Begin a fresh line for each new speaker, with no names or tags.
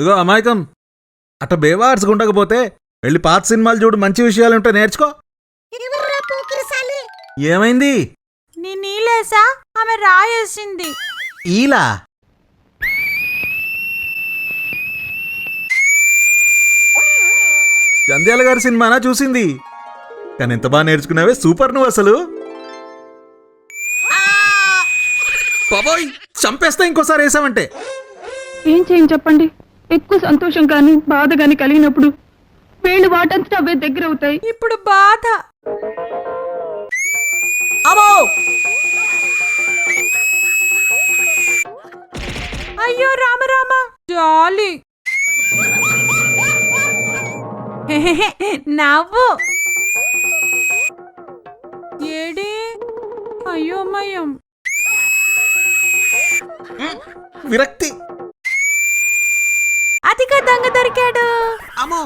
ఇదిగో అమాయకం, అట్ట బేవార్స్ గుండకపోతే వెళ్ళి పాత సినిమాలు చూడు, మంచి విషయాలుంటే నేర్చుకో. ఏమైంది?
నీ నీలేసా ఆమె రాయేసింది.
ఈలా జంధ్యాల గారి సినిమానా చూసింది? కానీ ఎంత బాగా నేర్చుకున్నావే, సూపర్ నువ్వు అసలు. బాబోయ్, చంపేస్తా ఇంకోసారి వేసావంటే.
ఏం చేయని చెప్పండి, ఎక్కువ సంతోషం కానీ బాధ కానీ కలిగినప్పుడు వేళ్ళు వాటంతట అవే దగ్గర అవుతాయి.
ఇప్పుడు బాధ.
అమ్మో,
అయ్యో రామరామ, జాలి. నవ్వు. ఏడి అయ్యోమయం.
విరక్తి.
అదిగా దొంగ దొరికాడు.
అమ్మో.